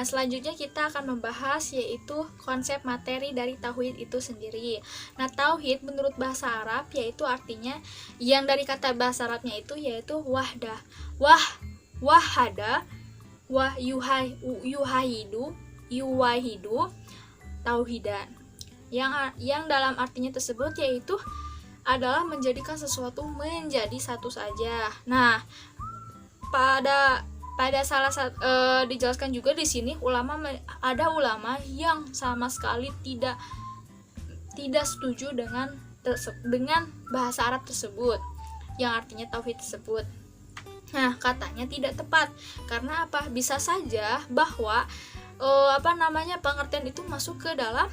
Nah, selanjutnya kita akan membahas yaitu konsep materi dari tauhid itu sendiri. Nah, tauhid menurut bahasa Arab yaitu artinya yang dari kata bahasa Arabnya itu yaitu wahdah. Wahada yuwahidu tauhidan. Yang dalam artinya tersebut yaitu adalah menjadikan sesuatu menjadi satu saja. Nah, pada dijelaskan juga di sini ada ulama yang sama sekali tidak setuju dengan bahasa Arab tersebut yang artinya tauhid tersebut. Nah, katanya tidak tepat karena apa? Bisa saja bahwa pengertian itu masuk ke dalam,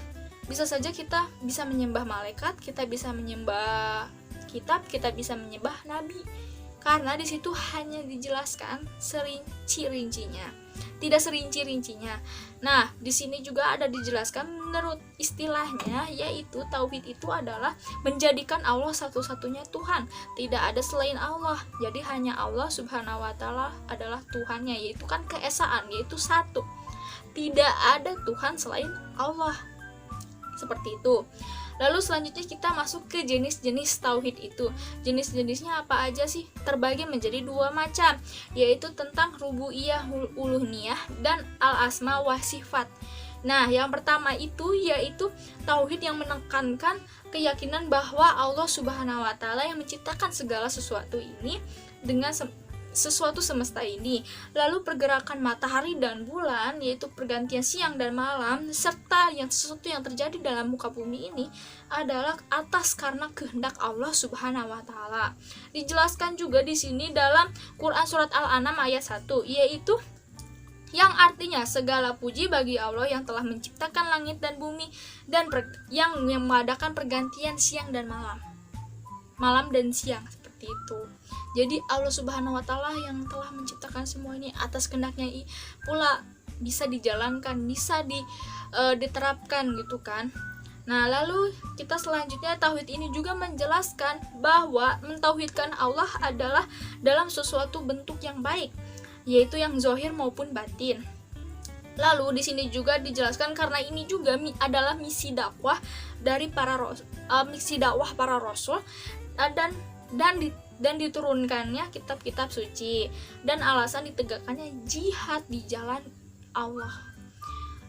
bisa saja kita bisa menyembah malaikat, kita bisa menyembah kitab, kita bisa menyembah nabi. Karena di situ hanya dijelaskan serinci-rincinya, tidak serinci-rincinya. Nah, di sini juga ada dijelaskan menurut istilahnya yaitu tauhid itu adalah menjadikan Allah satu-satunya Tuhan, tidak ada selain Allah. Jadi hanya Allah Subhanahu wa taala adalah Tuhannya, yaitu kan keesaan, yaitu satu. Tidak ada Tuhan selain Allah. Seperti itu. Lalu selanjutnya kita masuk ke jenis-jenis tauhid itu. Jenis-jenisnya apa aja sih? Terbagi menjadi 2 macam, yaitu tentang rububiyah uluhiyah dan al-asma wa sifat. Nah, yang pertama itu yaitu tauhid yang menekankan keyakinan bahwa Allah Subhanahu wa taala yang menciptakan segala sesuatu ini dengan sesuatu semesta ini, lalu pergerakan matahari dan bulan, yaitu pergantian siang dan malam, serta sesuatu yang terjadi dalam muka bumi ini adalah atas karena kehendak Allah Subhanahu wa taala. Dijelaskan juga di sini dalam Quran surat Al-An'am ayat 1, yaitu yang artinya segala puji bagi Allah yang telah menciptakan langit dan bumi dan yang mengadakan pergantian siang dan malam dan siang, seperti itu. Jadi Allah Subhanahu wa taala yang telah menciptakan semua ini atas kehendaknya pula bisa dijalankan, bisa diterapkan gitu kan. Nah, lalu kita selanjutnya tauhid ini juga menjelaskan bahwa mentauhidkan Allah adalah dalam sesuatu bentuk yang baik, yaitu yang zahir maupun batin. Lalu di sini juga dijelaskan karena ini juga adalah misi dakwah dari para rasul dan diturunkannya kitab-kitab suci dan alasan ditegakkannya jihad di jalan Allah.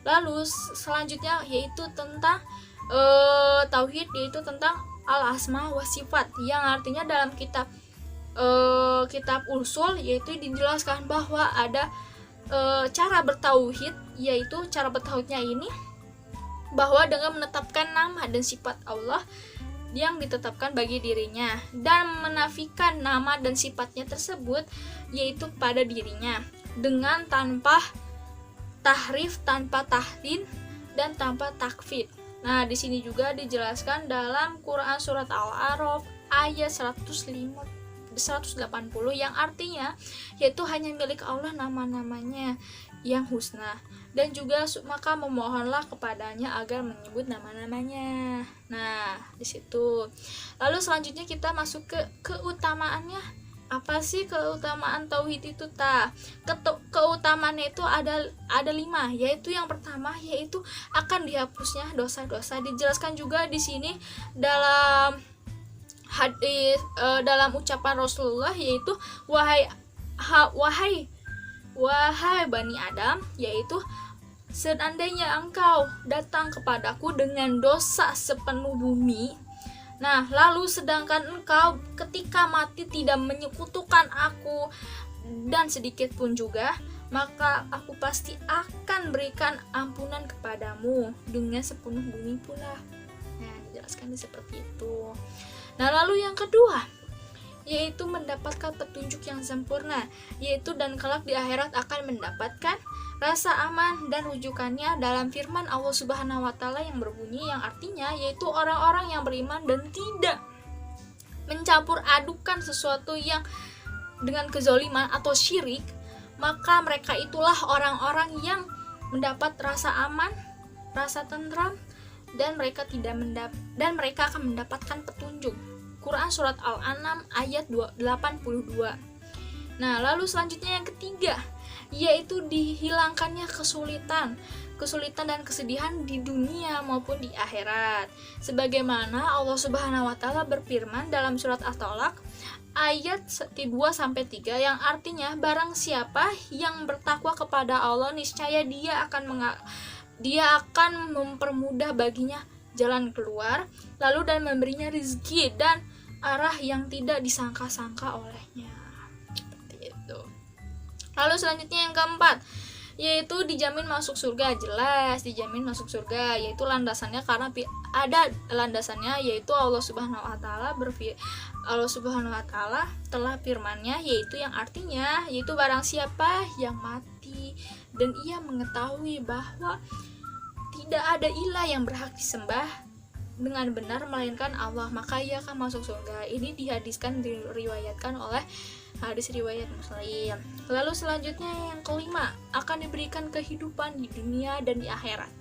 Lalu selanjutnya yaitu tentang tauhid, yaitu tentang al-asma wa sifat, yang artinya dalam kitab usul yaitu dijelaskan bahwa ada cara bertauhid, yaitu cara bertauhidnya ini bahwa dengan menetapkan nama dan sifat Allah yang ditetapkan bagi dirinya dan menafikan nama dan sifatnya tersebut yaitu pada dirinya dengan tanpa tahrif, tanpa tahdid dan tanpa takfir. Nah, di sini juga dijelaskan dalam Quran surat Al-A'raf ayat 180 yang artinya yaitu hanya milik Allah nama-namanya yang husna, dan juga maka memohonlah kepadanya agar menyebut nama-namanya. Nah, di situ. Lalu selanjutnya kita masuk ke keutamaannya. Apa sih keutamaan tauhid itu? Keutamaannya itu ada 5, yaitu yang pertama yaitu akan dihapusnya dosa-dosa. Dijelaskan juga di sini dalam hadis dalam ucapan Rasulullah, yaitu wahai Bani Adam, yaitu seandainya engkau datang kepadaku dengan dosa sepenuh bumi, nah lalu sedangkan engkau ketika mati tidak menyekutukan aku dan sedikit pun juga, maka aku pasti akan berikan ampunan kepadamu dengan sepenuh bumi pula. Nah, dijelaskan seperti itu. Nah, lalu yang kedua yaitu mendapatkan petunjuk yang sempurna, yaitu dan kelak di akhirat akan mendapatkan rasa aman dan rujukannya dalam firman Allah Subhanahu wa taala yang berbunyi, yang artinya yaitu orang-orang yang beriman dan tidak mencampur adukan sesuatu yang dengan kezaliman atau syirik, maka mereka itulah orang-orang yang mendapat rasa aman, rasa tentram, dan mereka akan mendapatkan petunjuk. Quran surat Al-An'am ayat 82. Nah, lalu selanjutnya yang ketiga, yaitu dihilangkannya kesulitan dan kesedihan di dunia maupun di akhirat. Sebagaimana Allah Subhanahu wa taala berfirman dalam surat At-Tolak ayat 2 sampai 3 yang artinya barang siapa yang bertakwa kepada Allah niscaya dia akan mempermudah baginya jalan keluar, lalu dan memberinya rezeki dan arah yang tidak disangka-sangka olehnya. Seperti itu. Lalu selanjutnya yang keempat, yaitu dijamin masuk surga. Jelas dijamin masuk surga, yaitu landasannya karena ada landasannya, yaitu Allah Subhanahu wa taala telah firman-Nya, yaitu yang artinya yaitu barang siapa yang mati dan ia mengetahui bahwa tidak ada ilah yang berhak disembah dengan benar melainkan Allah, maka ia akan masuk surga. Ini diriwayatkan oleh hadis riwayat Muslim. Lalu selanjutnya yang kelima, akan diberikan kehidupan di dunia dan di akhirat.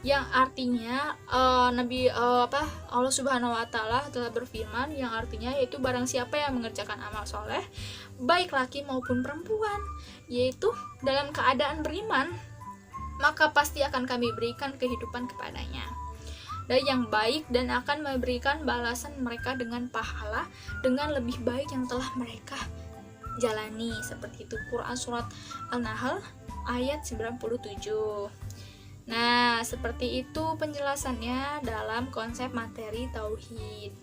Yang artinya Allah Subhanahu wa taala telah berfirman yang artinya yaitu barang siapa yang mengerjakan amal soleh baik laki maupun perempuan, yaitu dalam keadaan beriman, maka pasti akan kami berikan kehidupan kepadanya dan yang baik, dan akan memberikan balasan mereka dengan pahala dengan lebih baik yang telah mereka jalani. Seperti itu Quran surat An-Nahl ayat 97. Nah, seperti itu penjelasannya dalam konsep materi tauhid.